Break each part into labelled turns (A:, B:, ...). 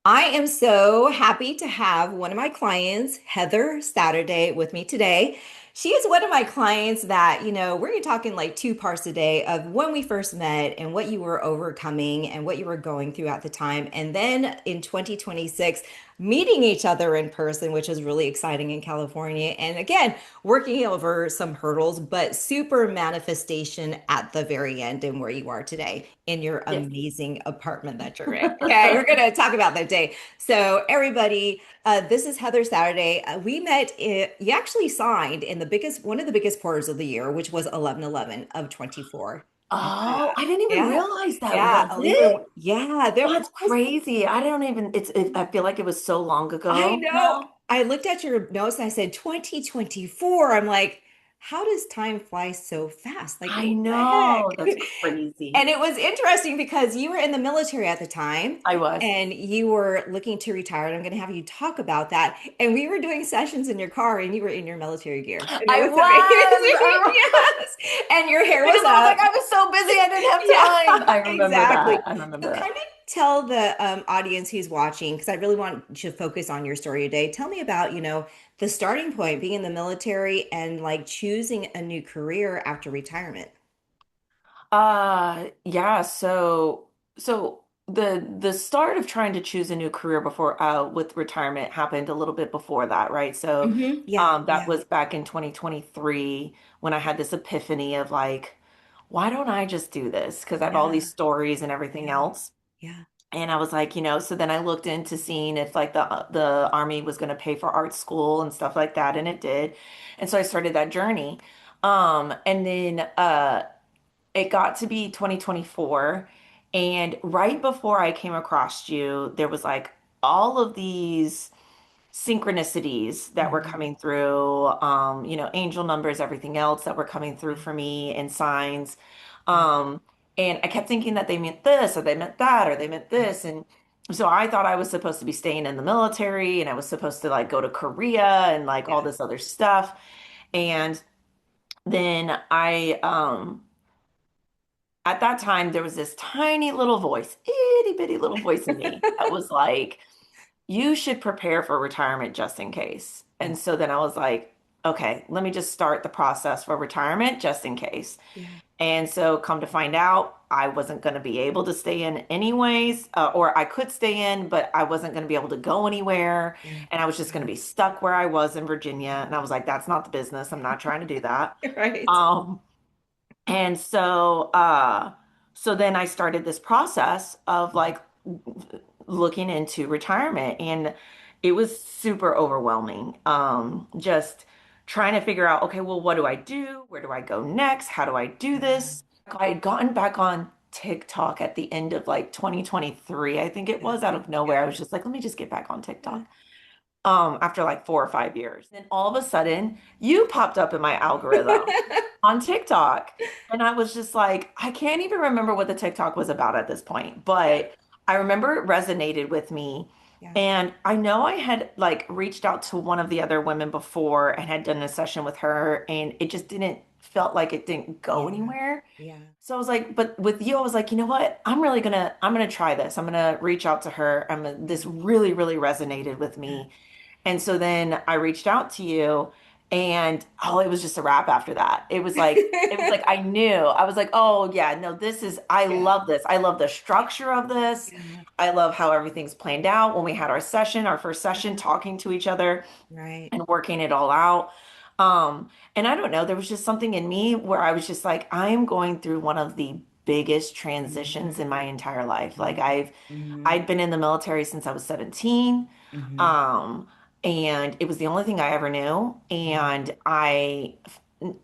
A: I am so happy to have one of my clients, Heather Saturday, with me today. She is one of my clients that, we're talking like two parts a day of when we first met and what you were overcoming and what you were going through at the time. And then in 2026, meeting each other in person, which is really exciting in California. And again, working over some hurdles, but super manifestation at the very end and where you are today in your
B: Yes.
A: amazing apartment that you're in. Okay, we're going to talk about that day. So, everybody, this is Heather Saturday. We met, you actually signed in one of the biggest quarters of the year, which was 11/11 of 24. Yeah,
B: Oh, I didn't even
A: yeah,
B: realize that.
A: yeah.
B: Was it?
A: Yeah,
B: Oh, that's crazy. I don't even, I feel like it was so long
A: I
B: ago
A: know.
B: now.
A: I looked at your notes and I said 2024. I'm like, how does time fly so fast? Like,
B: I
A: what the
B: know. That's
A: heck?
B: crazy.
A: And it was interesting because you were in the military at the time
B: I was.
A: and you were looking to retire. And I'm going to have you talk about that. And we were doing sessions in your car and you were in your military gear. And it
B: I
A: was
B: was.
A: amazing. Yes. And your hair was
B: Because I was like,
A: up.
B: I was so busy, I didn't have
A: Yeah,
B: time. I remember that.
A: exactly.
B: I remember
A: So
B: that.
A: kind of tell the audience who's watching, because I really want to focus on your story today. Tell me about, the starting point, being in the military and like choosing a new career after retirement.
B: Yeah, so the start of trying to choose a new career before with retirement happened a little bit before that, right? So
A: Yeah,
B: that
A: yeah,
B: was back in 2023 when I had this epiphany of like, why don't I just do this? Because I have all
A: yeah,
B: these stories and everything
A: yeah,
B: else.
A: yeah,
B: And I was like, so then I looked into seeing if like the army was going to pay for art school and stuff like that, and it did. And so I started that journey. And then it got to be 2024, and right before I came across you, there was like all of these synchronicities that were
A: hmm
B: coming through, angel numbers, everything else that were coming through
A: yeah,
B: for me and signs.
A: yeah,
B: Um, and I kept thinking that they meant this or they meant that or they meant
A: yeah,
B: this. And so I thought I was supposed to be staying in the military and I was supposed to like go to Korea and like all
A: yeah.
B: this other stuff. And then at that time, there was this tiny little voice, itty bitty little voice in me that was like, you should prepare for retirement just in case.
A: Yeah,
B: And so then I was like, okay, let me just start the process for retirement just in case.
A: yeah,
B: And so come to find out, I wasn't going to be able to stay in anyways, or I could stay in, but I wasn't going to be able to go anywhere.
A: yeah,
B: And I was just going to be stuck where I was in Virginia. And I was like, that's not the business. I'm not trying to do that.
A: yeah. Right.
B: Um, and so then I started this process of like looking into retirement, and it was super overwhelming. Just trying to figure out, okay, well, what do I do? Where do I go next? How do I do
A: Yeah,
B: this? I had gotten back on TikTok at the end of like 2023. I think it
A: yeah,
B: was out of
A: yeah,
B: nowhere. I was just like, let me just get back on
A: yeah.
B: TikTok after like 4 or 5 years. Then all of a sudden, you popped up in my algorithm on TikTok. And I was just like, I can't even remember what the TikTok was about at this point,
A: Yeah,
B: but I remember it resonated with me.
A: yeah,
B: And I know I had like reached out to one of the other women before and had done a session with her, and it just didn't felt like it didn't go
A: yeah,
B: anywhere.
A: yeah,
B: So I was like, but with you, I was like, you know what? I'm gonna try this. I'm gonna reach out to her. This really, really resonated with
A: yeah.
B: me. And so then I reached out to you, and oh, it was just a wrap after that. It was like I knew. I was like, "Oh, yeah, no, I
A: Yeah,
B: love this. I love the structure of this.
A: yeah,
B: I love how everything's planned out when we had our first session,
A: yeah.
B: talking to each other
A: Right.
B: and working it all out. And I don't know, there was just something in me where I was just like, I'm going through one of the biggest transitions in my entire life. Like
A: Hmm.
B: I'd been in the military since I was 17.
A: Hmm.
B: Um, and it was the only thing I ever knew.
A: Hmm.
B: And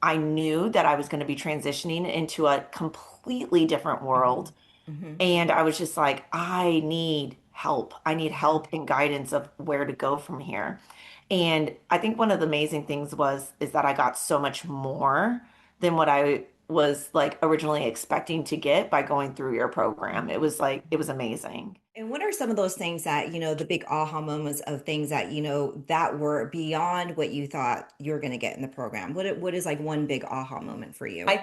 B: I knew that I was going to be transitioning into a completely different
A: Hmm.
B: world.
A: Hmm.
B: And I was just like, I need help. I need
A: Yeah.
B: help and guidance of where to go from here. And I think one of the amazing things is that I got so much more than what I was like originally expecting to get by going through your program. It was amazing.
A: what are some of those things that, the big aha moments of things that, that were beyond what you thought you were going to get in the program? What is like one big aha moment for you?
B: I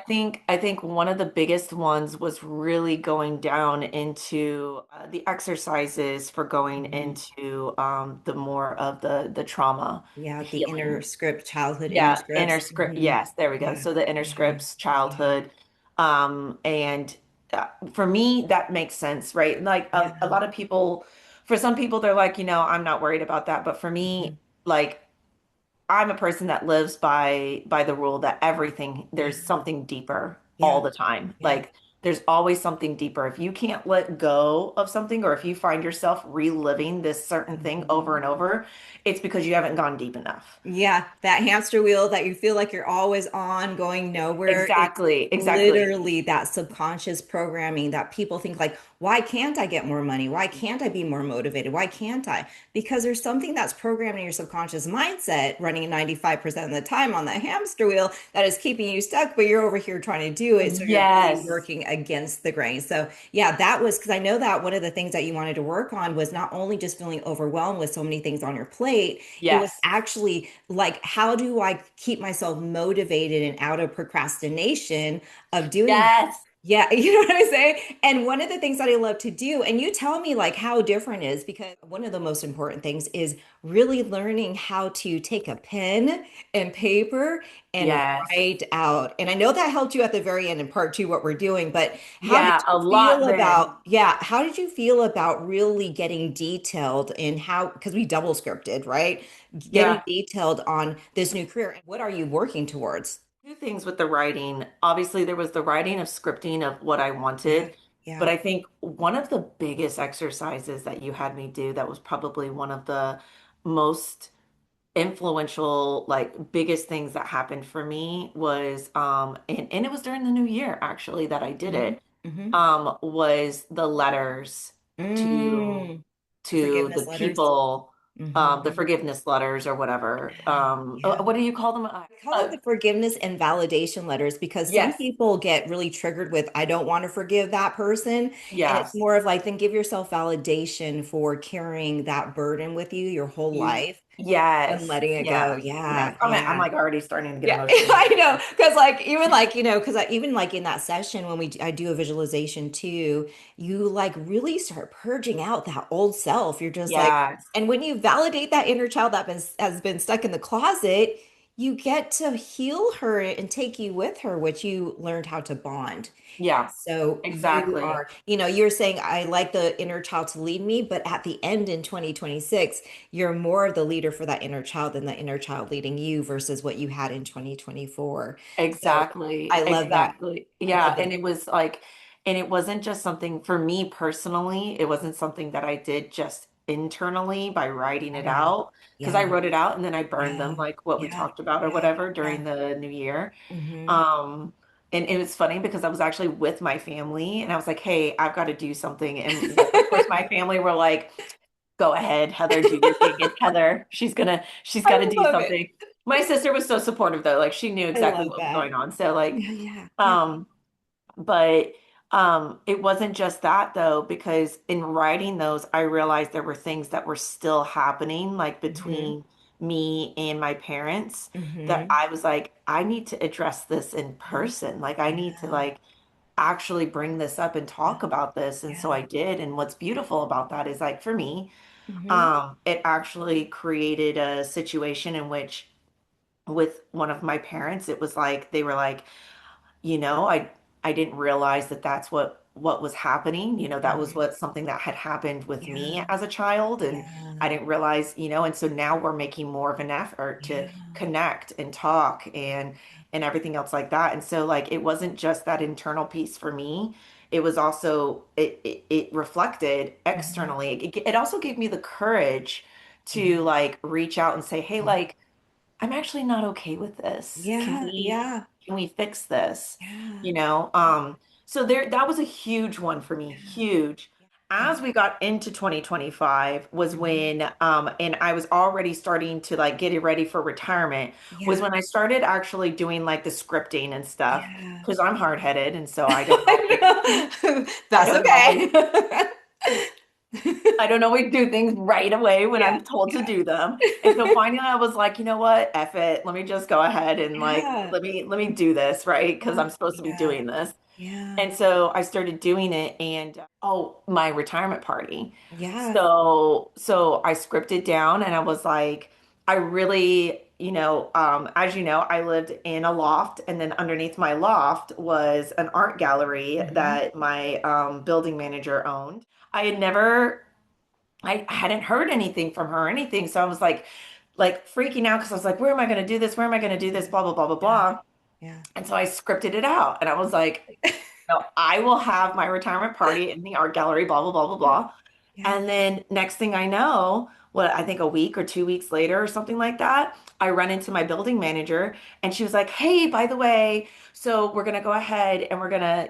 B: think one of the biggest ones was really going down into the exercises for going
A: Mhm.
B: into the more of the trauma,
A: Yeah,
B: the
A: the inner
B: healing.
A: script, childhood inner
B: Yeah, inner
A: scripts.
B: script.
A: Hmm.
B: Yes, there we go.
A: Yeah,
B: So the inner
A: yeah,
B: scripts,
A: yeah,
B: childhood, and for me that makes sense, right? Like a
A: yeah.
B: lot of people, for some people, they're like, I'm not worried about that, but for me,
A: Mhm.
B: like I'm a person that lives by the rule that everything
A: Yeah,
B: there's something deeper
A: yeah,
B: all the time.
A: yeah.
B: Like there's always something deeper. If you can't let go of something or if you find yourself reliving this certain thing over
A: Mhm.
B: and over, it's because you haven't gone deep enough.
A: Yeah, that hamster wheel that you feel like you're always on, going nowhere. It's
B: Exactly, exactly.
A: literally that subconscious programming that people think like, why can't I get more money? Why can't I be more motivated? Why can't I? Because there's something that's programmed in your subconscious mindset running 95% of the time on that hamster wheel that is keeping you stuck, but you're over here trying to do it. So you're really
B: Yes.
A: working against the grain. So yeah, that was because I know that one of the things that you wanted to work on was not only just feeling overwhelmed with so many things on your plate, it was
B: Yes.
A: actually like, how do I keep myself motivated and out of procrastination of doing that?
B: Yes.
A: Yeah, you know what I'm saying? And one of the things that I love to do, and you tell me like how different it is, because one of the most important things is really learning how to take a pen and paper and
B: Yes.
A: write out. And I know that helped you at the very end in part two, what we're doing, but how did
B: Yeah, a
A: you
B: lot
A: feel
B: then.
A: about, yeah, how did you feel about really getting detailed in how, because we double scripted, right? Getting
B: Yeah.
A: detailed on this new career and what are you working towards?
B: Two things with the writing. Obviously, there was the writing of scripting of what I
A: Yeah,
B: wanted, but
A: yeah.
B: I think one of the biggest exercises that you had me do that was probably one of the most influential, like biggest things that happened for me was and it was during the new year actually that I did
A: Hmm.
B: it,
A: Hmm.
B: was the letters to
A: Mm. The
B: the
A: forgiveness letters.
B: people, the
A: Hmm.
B: forgiveness letters or whatever.
A: Yeah, yeah.
B: What do you call them?
A: I call it the forgiveness and validation letters because some
B: Yes,
A: people get really triggered with, I don't want to forgive that person. And it's
B: yes.
A: more of like, then give yourself validation for carrying that burden with you your whole
B: You,
A: life and
B: yes,
A: letting it go.
B: yes, yes.
A: Yeah,
B: I'm
A: yeah.
B: like already starting to get
A: Yeah,
B: emotional.
A: I know. Because like even like, because I even like in that session when I do a visualization too, you like really start purging out that old self. You're just like,
B: Yes,
A: and when you validate that inner child that has been stuck in the closet, you get to heal her and take you with her, which you learned how to bond.
B: yeah,
A: So you
B: exactly,
A: are, you're saying, I like the inner child to lead me, but at the end in 2026, you're more of the leader for that inner child than the inner child leading you versus what you had in 2024. So
B: exactly,
A: I love that.
B: exactly.
A: I
B: Yeah,
A: love
B: and
A: that.
B: it was like, and it wasn't just something for me personally. It wasn't something that I did just internally by writing it
A: Yeah.
B: out because I
A: Yeah.
B: wrote it out and then I burned them
A: Yeah.
B: like what we
A: Yeah.
B: talked about or
A: Yeah.
B: whatever
A: Yeah.
B: during the new year.
A: Hmm.
B: Um, and it was funny because I was actually with my family and I was like, hey, I've got to do something. And of course, my family were like, go ahead, Heather, do your thing. It's Heather. She's got to
A: I
B: do
A: love it.
B: something. My sister was so supportive though. Like she knew
A: I
B: exactly
A: love
B: what was
A: that.
B: going on. So like,
A: Yeah. Yeah. Yeah.
B: um, but it wasn't just that though, because in writing those, I realized there were things that were still happening, like
A: Hmm.
B: between me and my parents, that
A: Hmm.
B: I was like, I need to address this in person. Like, I need to
A: Yeah.
B: like actually bring this up and talk about this. And so
A: Yeah.
B: I did. And what's beautiful about that is like for me,
A: Hmm.
B: it actually created a situation in which with one of my parents, it was like they were like, I didn't realize that that's what was happening. That was
A: Hmm.
B: what something that had happened with me
A: Yeah.
B: as a child, and
A: Yeah.
B: I didn't realize, and so now we're making more of an effort to
A: Yeah.
B: connect and talk and everything else like that. And so like it wasn't just that internal piece for me. It was also it reflected
A: Hmm.
B: externally. It also gave me the courage to
A: Hmm.
B: like reach out and say, hey, like I'm actually not okay with this. Can
A: Yeah.
B: we
A: Yeah.
B: can we fix this?
A: Yeah.
B: You know, so there that was a huge one for me,
A: Yeah.
B: huge.
A: Yeah.
B: As we got into 2025 was
A: Hmm.
B: when and I was already starting to like get it ready for retirement was
A: Yeah.
B: when I started actually doing like the scripting and stuff
A: Yeah.
B: because I'm hard-headed and so
A: I know.
B: I
A: That's
B: don't always
A: okay.
B: I don't always do things right away when
A: Yeah,
B: I'm told to
A: yeah,
B: do them. And so finally I was like, you know what? F it. Let me just go ahead and like
A: yeah,
B: let me do this, right? Because
A: yeah,
B: I'm supposed to be
A: yeah,
B: doing this.
A: yeah,
B: And so I started doing it and oh, my retirement party.
A: yeah.
B: So I scripted down and I was like, I really, as you know, I lived in a loft and then underneath my loft was an art gallery
A: Hmm.
B: that my building manager owned. I had never, I hadn't heard anything from her or anything. So I was like freaking out because I was like, where am I going to do this? Where am I going to do this? Blah, blah, blah, blah,
A: Yeah,
B: blah.
A: yeah,
B: And so I scripted it out and I was like, no, I will have my retirement party in the art gallery, blah, blah, blah, blah,
A: yeah,
B: blah.
A: yeah.
B: And then next thing I know, what I think a week or 2 weeks later or something like that, I run into my building manager and she was like, hey, by the way, so we're gonna go ahead and we're gonna,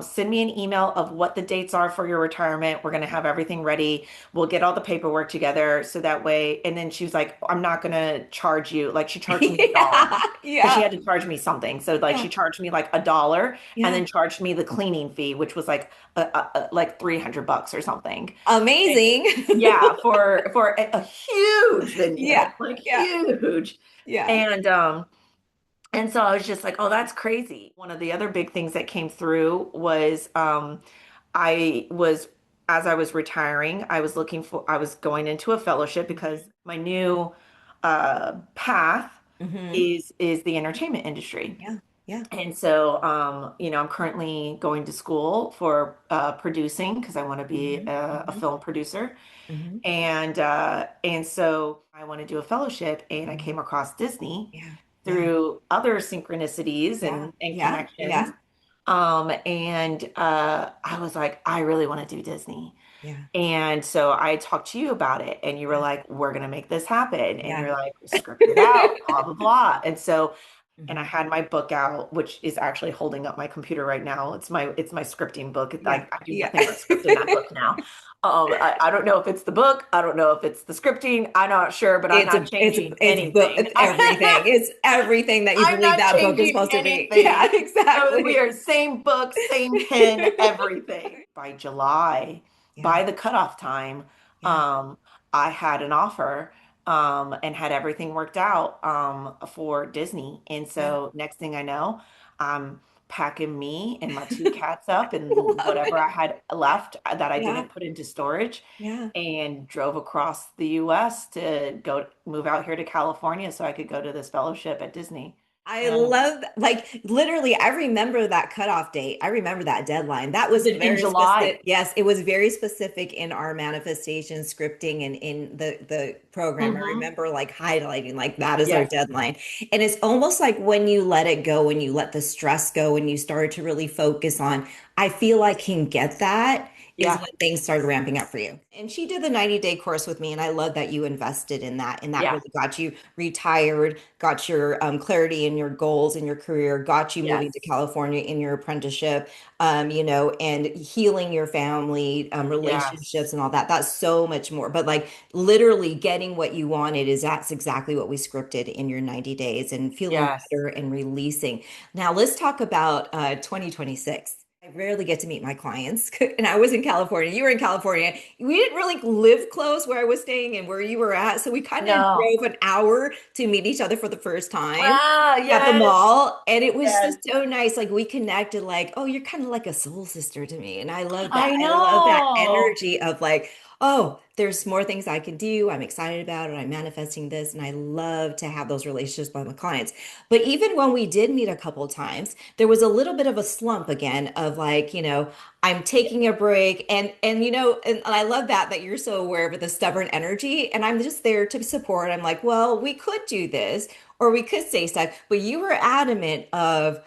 B: send me an email of what the dates are for your retirement. We're gonna have everything ready. We'll get all the paperwork together so that way. And then she was like, I'm not gonna charge you. Like she charged me $1
A: Yeah,
B: because she
A: yeah,
B: had to charge me something. So like
A: yeah,
B: she charged me like $1 and
A: yeah.
B: then charged me the cleaning fee, which was like like $300 or something. And
A: Amazing.
B: yeah, for a huge
A: Yeah,
B: venue, like
A: yeah,
B: huge.
A: yeah.
B: And so I was just like, oh, that's crazy. One of the other big things that came through was I was as I was retiring, I was going into a fellowship because
A: Hmm.
B: my new path
A: Hmm.
B: is the entertainment industry.
A: Yeah, yeah.
B: And so, I'm currently going to school for producing because I want to be
A: Hmm.
B: a
A: Hmm.
B: film producer.
A: Hmm.
B: And so I want to do a fellowship, and I
A: Hmm.
B: came across Disney
A: Yeah, yeah,
B: through other synchronicities
A: yeah,
B: and
A: yeah,
B: connections.
A: yeah,
B: And I was like, I really want to do Disney.
A: yeah,
B: And so I talked to you about it, and you were
A: yeah,
B: like, we're going to make this happen. And
A: yeah.
B: you're like, script it out, blah, blah, blah. And I
A: Hmm.
B: had my book out, which is actually holding up my computer right now. It's my scripting book.
A: Yeah,
B: I do
A: yeah.
B: nothing but script in that book now. I don't know if it's the book. I don't know if it's the scripting. I'm not sure, but I'm not changing anything.
A: It's everything. It's everything that you
B: I'm
A: believe
B: not
A: that book is
B: changing
A: supposed to be. Yeah,
B: anything. So we
A: exactly.
B: are same book, same pen, everything. By July,
A: Yeah,
B: by the cutoff time,
A: yeah,
B: um, I had an offer and had everything worked out for Disney. And
A: yeah.
B: so next thing I know, I'm packing me and my two cats up and
A: Love
B: whatever I
A: it.
B: had left that I
A: Yeah,
B: didn't put into storage
A: yeah.
B: and drove across the US to go move out here to California so I could go to this fellowship at Disney.
A: I
B: And
A: love like literally I remember that cutoff date. I remember that deadline. That was
B: in
A: very
B: July.
A: specific. Yes, it was very specific in our manifestation scripting and in the program. I
B: Hmm.
A: remember like highlighting like that is our
B: Yes.
A: deadline. And it's almost like when you let it go, when you let the stress go, when you start to really focus on, I feel I can get that is
B: Yeah.
A: when things started ramping up for you. And she did the 90-day course with me, and I love that you invested in that. And that
B: Yeah.
A: really got you retired, got your clarity in your goals in your career, got you moving to
B: Yes.
A: California in your apprenticeship, and healing your family, relationships,
B: Yes.
A: and all that. That's so much more. But like literally getting what you wanted is that's exactly what we scripted in your 90 days and feeling
B: Yes.
A: better and releasing. Now let's talk about 2026. I rarely get to meet my clients, and I was in California. You were in California. We didn't really live close where I was staying and where you were at, so we kind of
B: No.
A: drove an hour to meet each other for the first time
B: Ah,
A: at the
B: yes.
A: mall, and it was
B: Yes.
A: just so nice. Like we connected, like, oh, you're kind of like a soul sister to me, and I love that.
B: I
A: I love that
B: know.
A: energy of like, oh, there's more things I can do. I'm excited about it. I'm manifesting this, and I love to have those relationships with my clients. But even when we did meet a couple times, there was a little bit of a slump again of like, I'm taking a break, and I love that you're so aware of the stubborn energy, and I'm just there to support. I'm like, well, we could do this or we could say stuff, but you were adamant of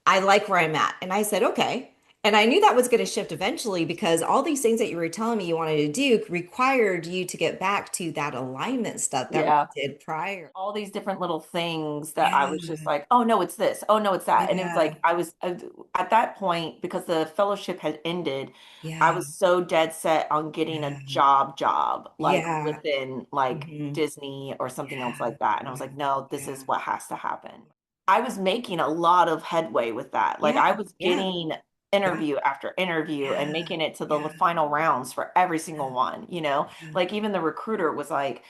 A: I like where I'm at. And I said, okay. And I knew that was going to shift eventually because all these things that you were telling me you wanted to do required you to get back to that alignment stuff that we
B: Yeah.
A: did prior.
B: All these different little things that I was just
A: Yeah.
B: like, oh no, it's this. Oh no, it's that. And it was
A: Yeah.
B: like I was at that point because the fellowship had ended, I
A: Yeah.
B: was so dead set on getting a
A: Yeah.
B: job like
A: Yeah.
B: within like
A: Hmm.
B: Disney or something else
A: Yeah.
B: like that. And I was
A: Yeah.
B: like, no, this is
A: Yeah.
B: what has to happen. I was making a lot of headway with that. Like I
A: Yeah.
B: was
A: Yeah.
B: getting
A: Yeah.
B: interview after interview and
A: Yeah.
B: making it to the
A: Yeah.
B: final rounds for every single one, you know?
A: Yeah.
B: Like even the recruiter was like,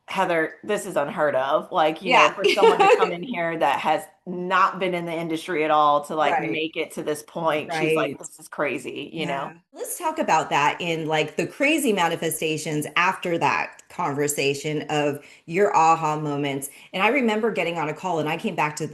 B: Heather, this is unheard of. Like, you know,
A: Yeah.
B: for someone to come in here that has not been in the industry at all to like
A: Right.
B: make it to this point, she's like,
A: Right.
B: this is crazy, you know?
A: Yeah. Let's talk about that in like the crazy manifestations after that conversation of your aha moments. And I remember getting on a call and I came back to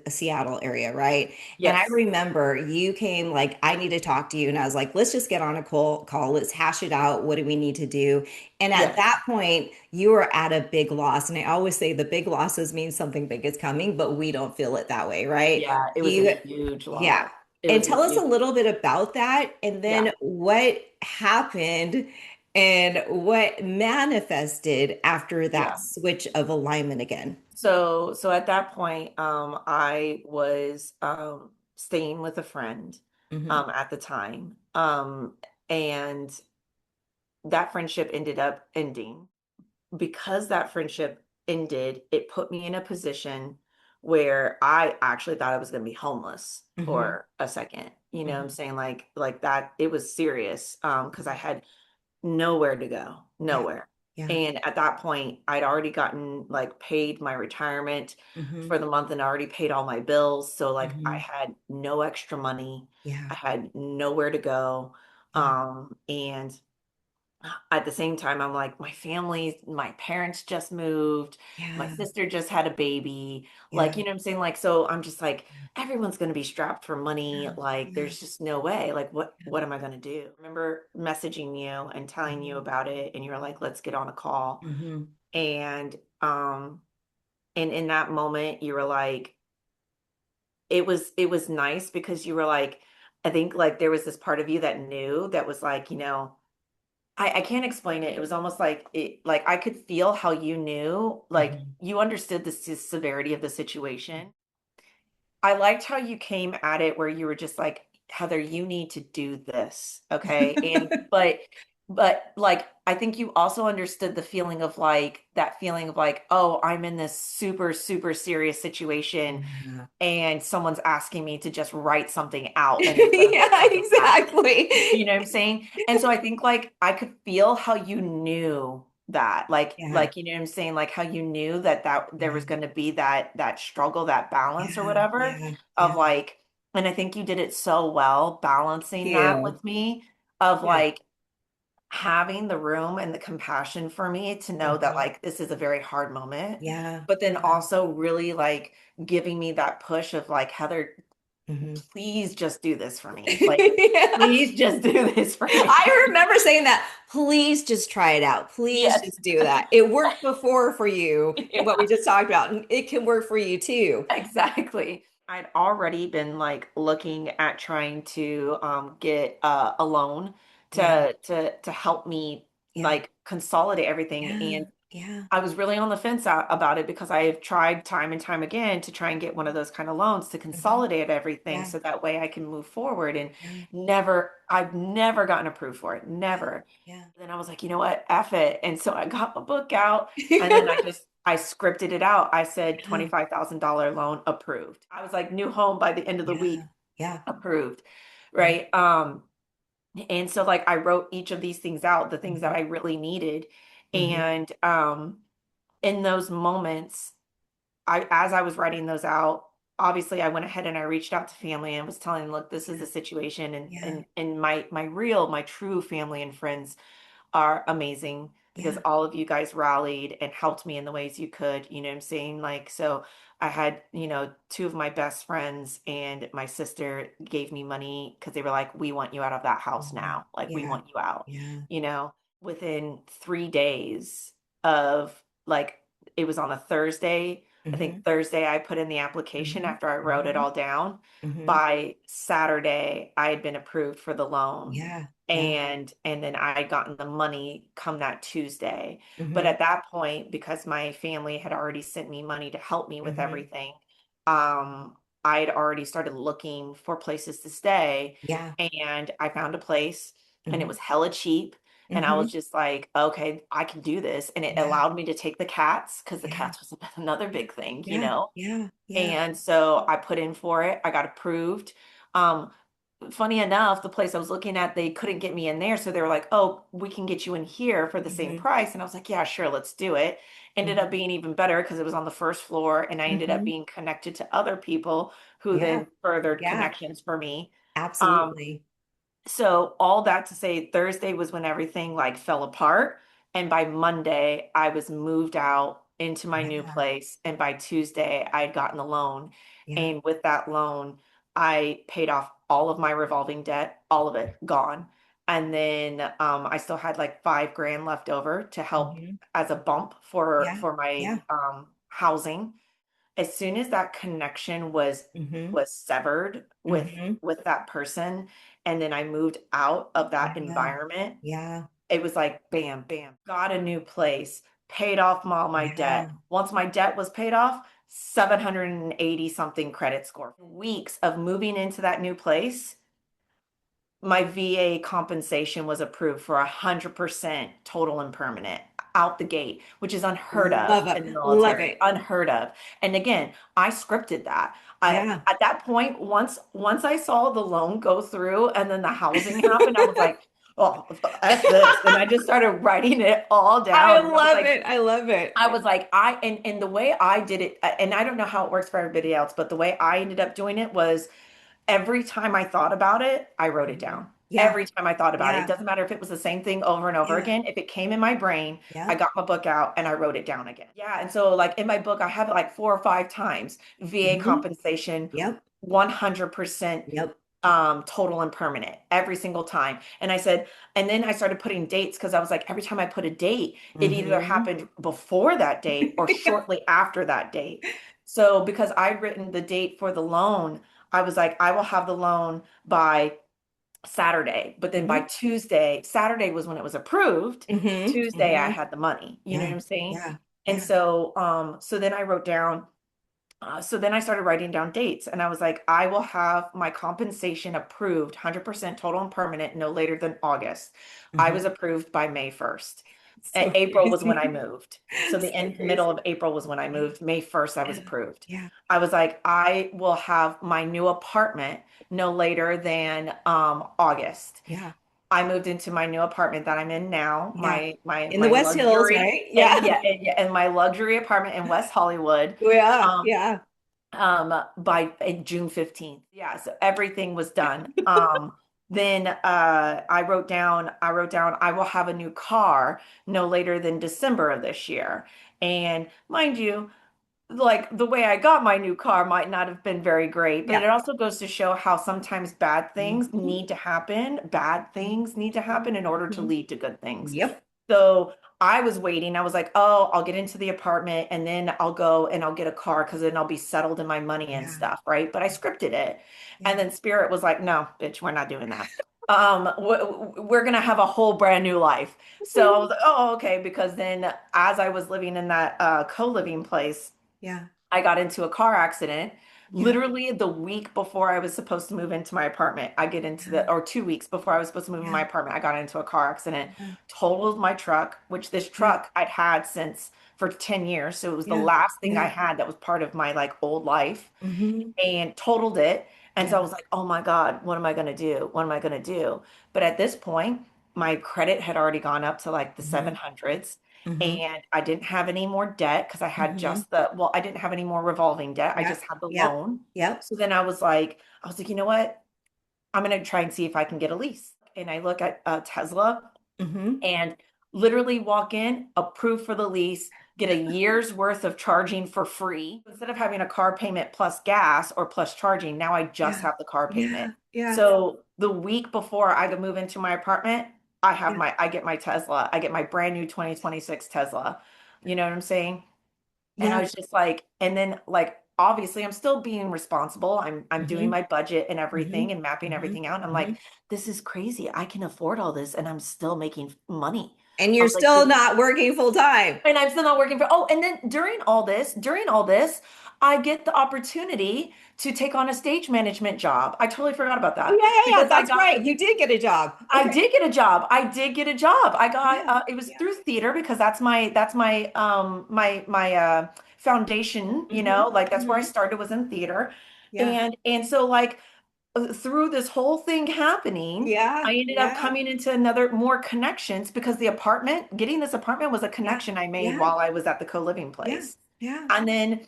A: a Seattle area, right? And I
B: Yes.
A: remember you came like, I need to talk to you. And I was like, let's just get on a call. Let's hash it out. What do we need to do? And at
B: Yes.
A: that point, you were at a big loss. And I always say the big losses mean something big is coming, but we don't feel it that way, right?
B: Yeah, it was a
A: You,
B: huge
A: yeah.
B: loss. It
A: And
B: was a
A: tell us a
B: huge,
A: little bit about that, and
B: yeah.
A: then what happened and what manifested after that
B: Yeah.
A: switch of alignment again.
B: So at that point, I was staying with a friend
A: Hmm.
B: at the time. And that friendship ended up ending. Because that friendship ended, it put me in a position where I actually thought I was going to be homeless
A: Hmm.
B: for a second. You know what I'm
A: Hmm.
B: saying? Like that it was serious because I had nowhere to go,
A: Yeah.
B: nowhere.
A: Yeah.
B: And at that point, I'd already gotten like paid my retirement
A: Hmm.
B: for the month and already paid all my bills. So like I
A: Hmm.
B: had no extra money.
A: Yeah.
B: I had nowhere to go.
A: Yeah.
B: And at the same time, I'm like, my family, my parents just moved, my
A: Yeah.
B: sister just had a baby. Like,
A: Yeah.
B: you know what I'm saying? Like, so I'm just like, everyone's going to be strapped for money.
A: Yeah.
B: Like,
A: Yeah.
B: there's just no way. Like, what am I going to do? I remember messaging you and telling you
A: Hmm.
B: about it, and you were like, let's get on a call.
A: Hmm.
B: And and in that moment, you were like, it was nice because you were like, I think like there was this part of you that knew that was like, you know, I can't explain it. It was almost like like I could feel how you knew, like
A: Hmm.
B: you understood the severity of the situation. I liked how you came at it where you were just like, Heather, you need to do this. Okay. And but like I think you also understood the feeling of like that feeling of like, oh, I'm in this super, super serious situation
A: Yeah.
B: and someone's asking me to just write something out and it's going to make
A: Yeah,
B: something happen.
A: exactly.
B: You know what I'm saying? And so I think like I could feel how you knew that.
A: Yeah.
B: Like you know what I'm saying? Like how you knew that there
A: Yeah.
B: was going to be that struggle, that balance or
A: Yeah.
B: whatever
A: Yeah. Yeah.
B: of like, and I think you did it so well
A: Thank
B: balancing that
A: you.
B: with me of
A: Yeah.
B: like having the room and the compassion for me to know that
A: Hmm.
B: like this is a very hard moment,
A: Yeah.
B: but then
A: Yeah.
B: also really like giving me that push of like, Heather,
A: Hmm.
B: please just do this for me. Like,
A: Yeah.
B: please just do this for
A: I
B: me.
A: remember saying that. Please just try it out. Please
B: Yes.
A: just do that. It worked before for you, what we
B: Yeah,
A: just talked about, and it can work for you too.
B: exactly. I'd already been like looking at trying to get a loan
A: Yeah.
B: to help me
A: Yeah.
B: like consolidate everything.
A: Yeah.
B: And
A: Yeah.
B: I was really on the fence about it because I have tried time and time again to try and get one of those kind of loans to
A: Hmm.
B: consolidate everything
A: Yeah.
B: so that way I can move forward and
A: Yeah.
B: I've never gotten approved for it.
A: Yeah.
B: Never.
A: Yeah.
B: Then I was like, you know what? F it. And so I got my book out and then I scripted it out. I said
A: Yeah.
B: $25,000 loan approved. I was like, new home by the end of the week
A: Yeah. Yeah.
B: approved.
A: Yeah.
B: Right. And so like I wrote each of these things out, the things that
A: Hmm.
B: I really needed.
A: Hmm.
B: And in those moments, as I was writing those out, obviously I went ahead and I reached out to family and was telling them, look, this is
A: Yeah.
B: the situation and
A: Yeah.
B: my true family and friends are amazing because
A: Yeah.
B: all of you guys rallied and helped me in the ways you could, you know what I'm saying? Like, so I had, you know, two of my best friends and my sister gave me money because they were like, we want you out of that house
A: Mhm.
B: now. Like, we
A: Yeah.
B: want you out,
A: Yeah.
B: you know, within 3 days of like, it was on a Thursday. I
A: Hmm.
B: think Thursday I put in the application
A: Hmm.
B: after I wrote it
A: Hmm.
B: all down.
A: Hmm.
B: By Saturday, I had been approved for the loan
A: Yeah. Yeah.
B: and then I had gotten the money come that Tuesday. But
A: Hmm.
B: at that point, because my family had already sent me money to help me with
A: Hmm.
B: everything, I had already started looking for places to stay,
A: Yeah.
B: and I found a place, and it
A: Hmm.
B: was hella cheap. And I
A: Hmm.
B: was just like, okay, I can do this. And it
A: Yeah.
B: allowed me to take the cats because the
A: Yeah.
B: cats was another big thing, you
A: Yeah.
B: know?
A: Yeah. Yeah.
B: And so I put in for it. I got approved. Um, funny enough, the place I was looking at, they couldn't get me in there. So they were like, oh, we can get you in here for the same
A: Hmm.
B: price. And I was like, yeah, sure, let's do it. Ended up
A: Hmm.
B: being even better because it was on the first floor and I ended up
A: Hmm.
B: being connected to other people who
A: Yeah.
B: then furthered
A: Yeah.
B: connections for me. Um,
A: Absolutely.
B: so all that to say, Thursday was when everything like fell apart. And by Monday, I was moved out into my new
A: Yeah.
B: place. And by Tuesday, I had gotten a loan.
A: Yeah.
B: And with that loan, I paid off all of my revolving debt, all of it gone. And then I still had like 5 grand left over to help
A: Hmm.
B: as a bump for
A: Yeah.
B: my
A: Yeah.
B: housing. As soon as that connection
A: Hmm.
B: was severed
A: Hmm.
B: with that person, and then I moved out of that
A: Yeah.
B: environment,
A: Yeah.
B: it was like bam, bam, got a new place, paid off all my
A: Yeah.
B: debt. Once my debt was paid off, 780 something credit score. Weeks of moving into that new place, my VA compensation was approved for 100% total and permanent out the gate, which is unheard of
A: Love it.
B: in the
A: Love
B: military,
A: it.
B: unheard of. And again, I scripted that. I
A: Yeah.
B: at that point, once I saw the loan go through and then the housing happened, I was like, oh, F this. And I just started writing it all
A: I
B: down. And
A: love it. I love it.
B: I was like, and the way I did it, and I don't know how it works for everybody else, but the way I ended up doing it was every time I thought about it, I wrote it
A: Mhm.
B: down.
A: Yeah.
B: Every time I thought about it, it
A: Yeah.
B: doesn't matter if it was the same thing over and over
A: Yeah.
B: again. If it came in my brain, I
A: Yep.
B: got my book out and I wrote it down again. Yeah. And so, like in my book, I have it like 4 or 5 times VA
A: Hmm.
B: compensation,
A: Yep.
B: 100%
A: Yep.
B: total and permanent every single time. And I said, and then I started putting dates because I was like, every time I put a date, it either
A: Hmm.
B: happened before that date or shortly after that date. So because I'd written the date for the loan, I was like, I will have the loan by Saturday, but then by
A: Hmm.
B: Tuesday, Saturday was when it was approved.
A: Hmm.
B: Tuesday, I
A: Hmm.
B: had the money. You know what
A: Yeah.
B: I'm saying?
A: Yeah.
B: And
A: Yeah.
B: so then I wrote down so then I started writing down dates and I was like, I will have my compensation approved 100% total and permanent no later than August. I was
A: Hmm.
B: approved by May 1st.
A: So
B: April was when I
A: crazy.
B: moved. So the
A: So
B: middle
A: crazy.
B: of April was when I
A: Yeah.
B: moved. May 1st, I was
A: Yeah.
B: approved.
A: Yeah.
B: I was like, I will have my new apartment no later than August.
A: Yeah.
B: I moved into my new apartment that I'm in now,
A: Yeah. In the
B: my
A: West Hills,
B: luxury
A: right?
B: and
A: Yeah.
B: and my luxury apartment in West Hollywood.
A: Yeah.
B: Um,
A: Yeah.
B: by June 15th. Yeah, so everything was done. Then I wrote down I will have a new car no later than December of this year. And mind you, like the way I got my new car might not have been very great, but
A: Yeah.
B: it also goes to show how sometimes bad things
A: Mhm.
B: need to happen. Bad things need to happen in order to
A: Mhm.
B: lead to good things.
A: Yep.
B: So I was waiting. I was like, oh, I'll get into the apartment and then I'll go and I'll get a car because then I'll be settled in my money and
A: Yeah.
B: stuff, right? But I scripted it. And
A: Yeah.
B: then Spirit was like, no, bitch, we're not doing that. We're gonna have a whole brand new life. So I was like, oh, okay, because then as I was living in that co-living place,
A: Yeah.
B: I got into a car accident.
A: Yeah.
B: Literally the week before I was supposed to move into my apartment, I get into
A: Yeah.
B: or 2 weeks before I was supposed to move in my
A: Yeah.
B: apartment, I got into a car accident,
A: Yeah.
B: totaled my truck, which this
A: Yeah.
B: truck I'd had since for 10 years. So it was the
A: Yeah.
B: last thing I
A: Yeah.
B: had that was part of my like old life
A: Hmm.
B: and totaled it. And so I
A: Yeah.
B: was like, oh my God, what am I going to do? What am I going to do? But at this point, my credit had already gone up to like the
A: Hmm.
B: 700s.
A: Hmm.
B: And I didn't have any more debt because I had
A: Hmm.
B: just I didn't have any more revolving debt. I
A: Yeah.
B: just had the
A: Yep.
B: loan.
A: Yep.
B: So then I was like, you know what? I'm going to try and see if I can get a lease. And I look at Tesla
A: Hmm.
B: and literally walk in, approve for the lease, get a year's worth of charging for free. Instead of having a car payment plus gas or plus charging, now I just
A: Yeah.
B: have the car payment.
A: Yeah. Yeah.
B: So the week before I could move into my apartment,
A: Yeah.
B: I get my Tesla. I get my brand new 2026 Tesla. You know what I'm saying? And I
A: Yeah.
B: was just like, and then like obviously I'm still being responsible. I'm doing
A: Hmm.
B: my budget and
A: Hmm.
B: everything and mapping
A: Hmm.
B: everything out. And I'm
A: Hmm.
B: like, this is crazy. I can afford all this and I'm still making money.
A: And
B: I
A: you're
B: was like,
A: still not working full time.
B: and I'm still not working for, oh, and then during all this, I get the opportunity to take on a stage management job. I totally forgot about
A: Oh
B: that
A: yeah, yeah, yeah.
B: because
A: That's right. You did get a job.
B: I
A: Okay.
B: did get a job. I did get a job. I got
A: Yeah.
B: it was
A: Yeah.
B: through theater because that's my foundation, you
A: Hmm.
B: know, like that's where I
A: Hmm.
B: started was in theater.
A: Yeah.
B: And so like through this whole thing happening,
A: Yeah.
B: I ended up
A: Yeah.
B: coming into another more connections because the apartment, getting this apartment was a
A: Yeah.
B: connection I made
A: Yeah.
B: while I was at the co-living
A: Yeah.
B: place.
A: Yeah.
B: And then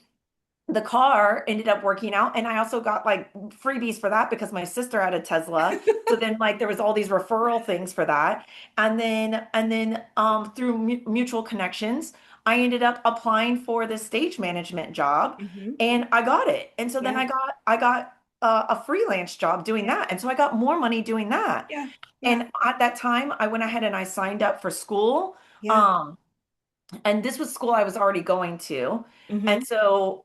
B: the car ended up working out, and I also got like freebies for that because my sister had a Tesla. So then like there was all these referral things for that. And then through mutual connections, I ended up applying for the stage management job,
A: Hmm.
B: and I got it. And so then
A: Yeah.
B: I got a freelance job doing
A: Yeah.
B: that. And so I got more money doing that.
A: Yeah. Yeah.
B: And at that time, I went ahead and I signed up for school.
A: Yeah.
B: Um, and this was school I was already going to.
A: Hmm.
B: And so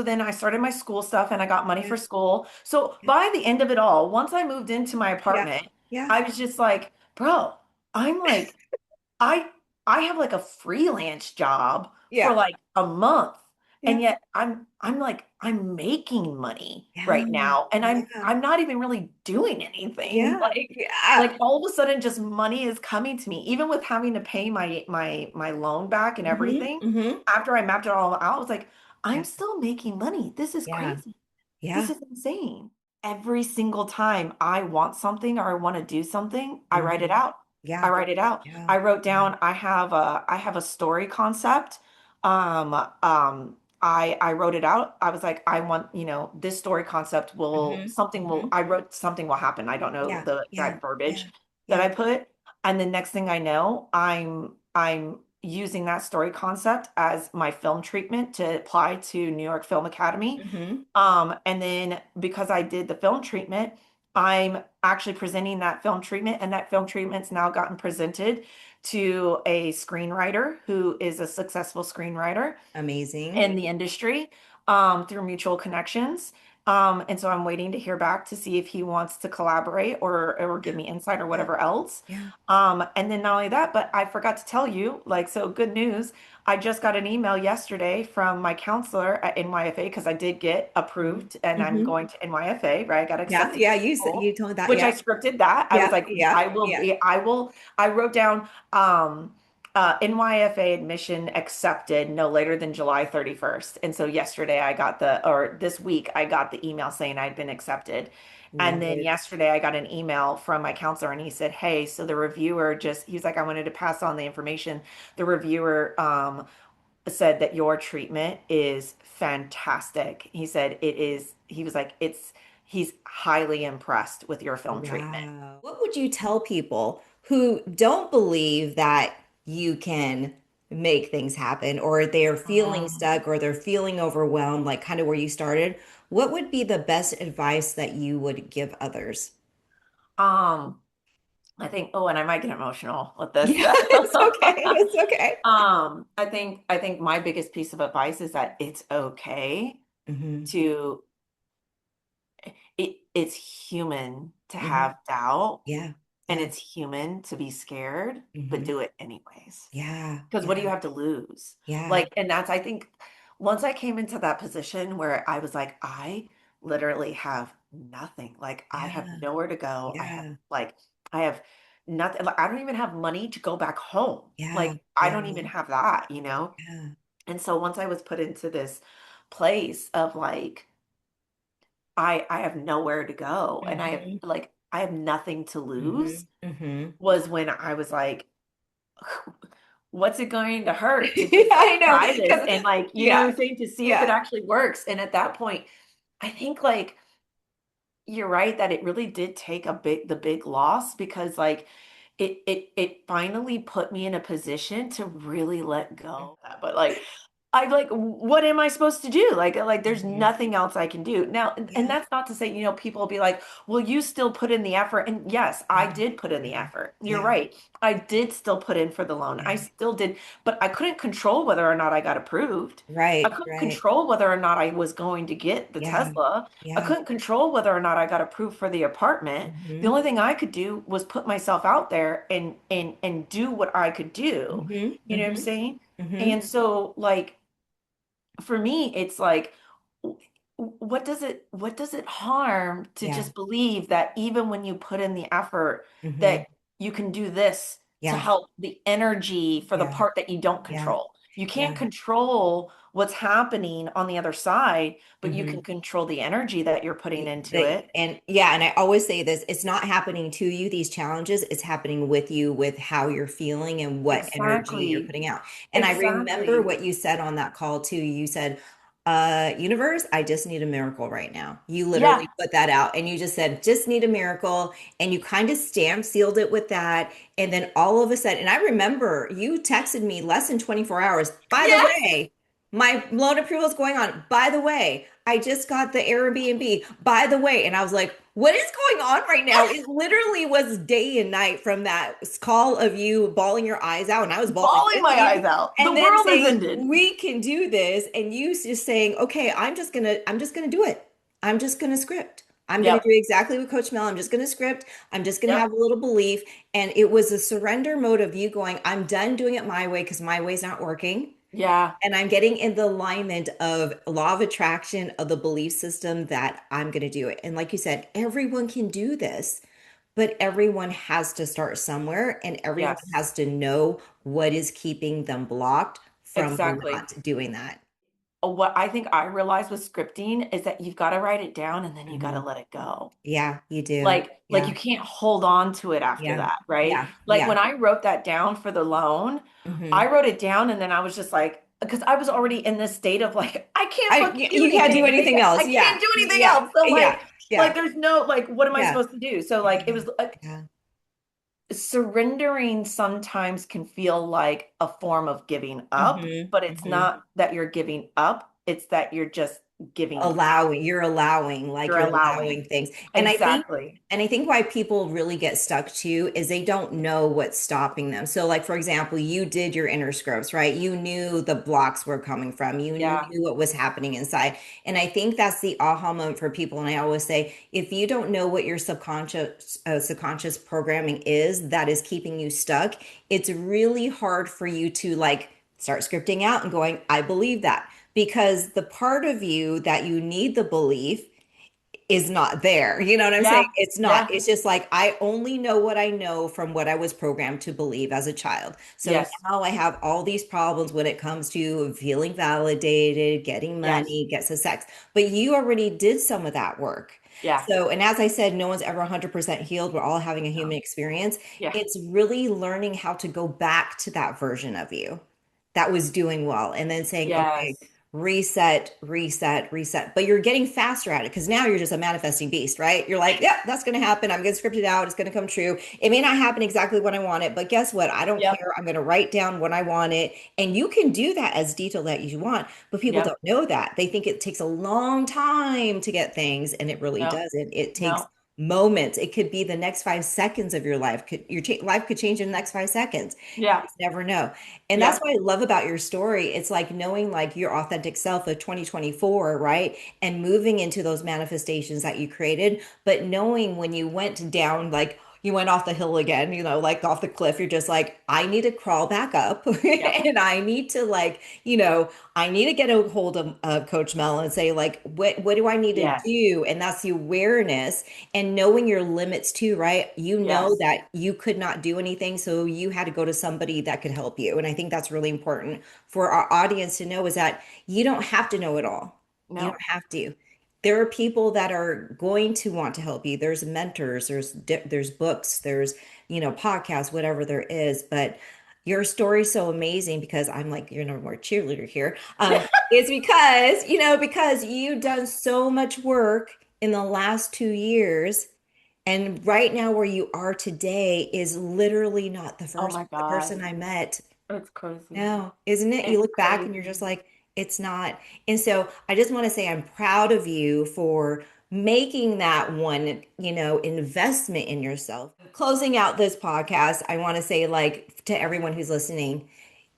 B: then I started my school stuff and I got money
A: Yeah.
B: for school. So by the end of it all, once I moved into my
A: Yeah.
B: apartment,
A: Yeah.
B: I was just like, bro, I'm like I I have like a freelance job for
A: Yeah.
B: like a month,
A: Yeah.
B: and yet I'm like I'm making money
A: Yeah.
B: right now, and I'm
A: Yeah.
B: I'm not even really doing anything.
A: Yeah.
B: Like
A: Yeah.
B: all of a sudden just money is coming to me, even with having to pay my loan back and
A: Hmm.
B: everything.
A: Hmm.
B: After I mapped it all out, I was like, I'm
A: Yeah.
B: still making money. This is
A: Yeah.
B: crazy. This
A: Yeah.
B: is insane. Every single time I want something or I want to do something, I write it
A: Hmm.
B: out. I
A: Yeah.
B: write it out.
A: Yeah.
B: I wrote
A: Yeah.
B: down I have a story concept. Um I wrote it out. I was like, I want, this story concept will
A: Hmm.
B: something will
A: Hmm.
B: I wrote something will happen. I don't know
A: Yeah.
B: the
A: Yeah.
B: exact verbiage
A: Yeah.
B: that
A: Yeah.
B: I put. And the next thing I know, I'm using that story concept as my film treatment to apply to New York Film Academy.
A: Hmm.
B: And then because I did the film treatment, I'm actually presenting that film treatment, and that film treatment's now gotten presented to a screenwriter who is a successful screenwriter
A: Amazing.
B: in the industry through mutual connections. And so I'm waiting to hear back to see if he wants to collaborate or give
A: Yeah.
B: me insight or
A: Yeah.
B: whatever else.
A: Yeah.
B: And then not only that, but I forgot to tell you, like, so good news. I just got an email yesterday from my counselor at NYFA because I did get
A: Hmm.
B: approved and I'm
A: Hmm.
B: going to NYFA, right? I got
A: Yeah.
B: accepted to
A: Yeah.
B: school,
A: You told me that.
B: which I
A: Yeah.
B: scripted that. I was
A: Yeah.
B: like,
A: Yeah. Yeah.
B: I wrote down, NYFA admission accepted no later than July 31st. And so yesterday or this week, I got the email saying I'd been accepted. And
A: Love
B: then
A: it.
B: yesterday, I got an email from my counselor and he said, hey, so the reviewer he was like, I wanted to pass on the information. The reviewer said that your treatment is fantastic. He was like, he's highly impressed with your film treatment.
A: Wow. What would you tell people who don't believe that you can make things happen, or they're feeling
B: Um,
A: stuck, or they're feeling overwhelmed, like kind of where you started? What would be the best advice that you would give others?
B: um, I think, oh, and I might get emotional with this.
A: Yeah, it's okay. It's okay.
B: I think my biggest piece of advice is that it's okay
A: Hmm.
B: to it's human to
A: Hmm.
B: have doubt
A: Yeah.
B: and
A: Yeah.
B: it's human to be scared, but
A: Hmm.
B: do it anyways.
A: Yeah.
B: Because what do you
A: Yeah.
B: have to lose?
A: Yeah.
B: Like, and that's, I think, once I came into that position where I was like, I literally have nothing. Like, I have
A: Yeah.
B: nowhere to go.
A: Yeah.
B: I have nothing. Like, I don't even have money to go back home.
A: Yeah.
B: Like, I don't even
A: Yeah.
B: have that.
A: Yeah.
B: And so once I was put into this place of like, I have nowhere to go and
A: Hmm.
B: I have nothing to
A: Hmm.
B: lose
A: Hmm.
B: was when I was like, what's it going to hurt to just like
A: I know.
B: try this
A: 'Cause-
B: and like, you know what
A: yeah.
B: I'm saying, to see if it
A: Yeah.
B: actually works. And at that point, I think like you're right that it really did take the big loss because like it finally put me in a position to really let go of that. But like I like what am I supposed to do? Like there's
A: Mhm.
B: nothing else I can do. Now, and
A: Yeah,
B: that's not to say, people will be like, "Well, you still put in the effort." And yes, I
A: yeah,
B: did put in the
A: yeah,
B: effort. You're
A: yeah,
B: right. I did still put in for the loan. I
A: yeah.
B: still did, but I couldn't control whether or not I got approved. I
A: Right,
B: couldn't
A: right.
B: control whether or not I was going to get the
A: Yeah,
B: Tesla. I
A: yeah.
B: couldn't control whether or not I got approved for the apartment. The
A: Hmm.
B: only thing I could do was put myself out there and do what I could do.
A: Hmm.
B: You know what I'm
A: Hmm.
B: saying?
A: Hmm.
B: And so like for me, it's like what does it harm to
A: Yeah.
B: just believe that even when you put in the effort
A: Hmm.
B: that you can do this to
A: Yeah,
B: help the energy for the
A: yeah,
B: part that you don't
A: yeah.
B: control. You can't
A: Yeah.
B: control what's happening on the other side, but you
A: Hmm.
B: can control the energy that you're putting into
A: They,
B: it.
A: and yeah, and I always say this, it's not happening to you, these challenges, it's happening with you, with how you're feeling and what energy you're
B: Exactly.
A: putting out. And I remember
B: Exactly.
A: what you said on that call too. You said, universe, I just need a miracle right now. You literally
B: Yeah.
A: put that out and you just said, just need a miracle. And you kind of stamp sealed it with that. And then all of a sudden, and I remember you texted me less than 24 hours, by the
B: Yes.
A: way, my loan approval is going on. By the way, I just got the Airbnb. By the way, and I was like, what is going on right now? It literally was day and night from that call of you bawling your eyes out, and I was bawling
B: Bawling
A: with
B: my
A: you.
B: eyes out. The
A: And then
B: world has
A: saying,
B: ended.
A: we can do this, and you just saying, okay, I'm just gonna do it. I'm just gonna script. I'm gonna do
B: Yep.
A: exactly what Coach Mel. I'm just gonna script. I'm just gonna have
B: Yep.
A: a little belief. And it was a surrender mode of you going, I'm done doing it my way because my way's not working.
B: Yeah.
A: And I'm getting in the alignment of law of attraction of the belief system that I'm going to do it. And like you said, everyone can do this, but everyone has to start somewhere and everyone
B: Yes.
A: has to know what is keeping them blocked from
B: Exactly.
A: not doing that.
B: What I think I realized with scripting is that you've got to write it down and then you got to
A: Hmm.
B: let it go.
A: Yeah, you do.
B: Like you
A: Yeah,
B: can't hold on to it after
A: yeah,
B: that, right?
A: yeah,
B: Like
A: yeah.
B: when I wrote that down for the loan, I
A: Hmm.
B: wrote it down and then I was just like, because I was already in this state of like, I can't fucking do
A: You can't do
B: anything.
A: anything else.
B: I
A: Yeah,
B: can't do anything
A: yeah,
B: else. So
A: yeah,
B: like
A: yeah,
B: there's no like, what am I
A: yeah,
B: supposed to do? So like it
A: yeah,
B: was like
A: yeah.
B: surrendering sometimes can feel like a form of giving up,
A: Hmm.
B: but it's
A: Hmm.
B: not that you're giving up. It's that you're just giving out.
A: Allowing, you're allowing, like
B: You're
A: you're
B: allowing.
A: allowing things.
B: Exactly.
A: And I think why people really get stuck too is they don't know what's stopping them. So like for example, you did your inner scripts, right? You knew the blocks were coming from, you
B: Yeah.
A: knew what was happening inside. And I think that's the aha moment for people. And I always say, if you don't know what your subconscious programming is that is keeping you stuck, it's really hard for you to like start scripting out and going, I believe that, because the part of you that you need the belief is not there. You know what I'm saying?
B: Yeah.
A: It's not.
B: Yeah.
A: It's just like I only know what I know from what I was programmed to believe as a child. So
B: Yes.
A: now I have all these problems when it comes to feeling validated, getting
B: Yes.
A: money, gets to sex. But you already did some of that work.
B: Yeah.
A: So, and as I said, no one's ever 100% healed. We're all having a human
B: No.
A: experience.
B: Yeah.
A: It's really learning how to go back to that version of you that was doing well and then saying, okay,
B: Yes.
A: reset, reset, reset. But you're getting faster at it because now you're just a manifesting beast, right? You're like, yeah, that's going to happen. I'm going to script it out. It's going to come true. It may not happen exactly when I want it, but guess what? I don't
B: Yep.
A: care. I'm going to write down when I want it. And you can do that as detailed as you want, but people
B: Yep.
A: don't know that. They think it takes a long time to get things, and it really
B: No.
A: doesn't. It takes
B: No.
A: moments. It could be the next 5 seconds of your life. Your life could change in the next 5 seconds. You
B: Yeah.
A: just never know. And that's
B: Yep.
A: what I love about your story. It's like knowing like your authentic self of 2024, right? And moving into those manifestations that you created, but knowing when you went down, like you went off the hill again, like off the cliff, you're just like, I need to crawl back up
B: Yep.
A: and I need to like, I need to get a hold of Coach Mel and say like, what do I need to
B: Yes.
A: do? And that's the awareness and knowing your limits too, right? You know
B: Yes.
A: that you could not do anything, so you had to go to somebody that could help you. And I think that's really important for our audience to know is that you don't have to know it all. You
B: No.
A: don't have to. There are people that are going to want to help you. There's mentors, there's books, there's, podcasts, whatever there is, but your story's so amazing because I'm like your number one cheerleader here. It's because you've done so much work in the last 2 years and right now, where you are today is literally not
B: Oh my
A: the
B: God.
A: person I met.
B: It's crazy.
A: No, isn't it? You
B: It's
A: look back and you're just
B: crazy.
A: like, it's not. And so I just want to say I'm proud of you for making that one, investment in yourself. Closing out this podcast, I want to say, like, to everyone who's listening,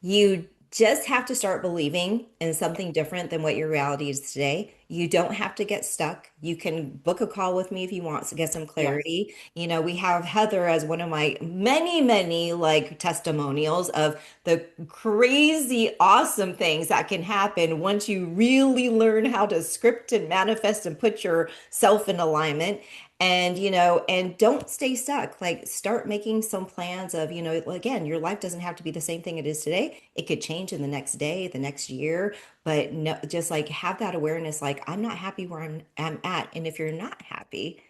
A: you just have to start believing in something different than what your reality is today. You don't have to get stuck. You can book a call with me if you want to get some
B: Yes.
A: clarity. You know, we have Heather as one of my many, many like testimonials of the crazy awesome things that can happen once you really learn how to script and manifest and put yourself in alignment. And, you know, and don't stay stuck. Like, start making some plans of, you know, again, your life doesn't have to be the same thing it is today. It could change in the next day, the next year, but no, just like have that awareness, like, I'm not happy where I'm at. And if you're not happy,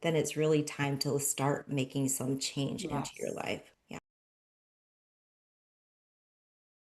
A: then it's really time to start making some change into your
B: Yes.
A: life.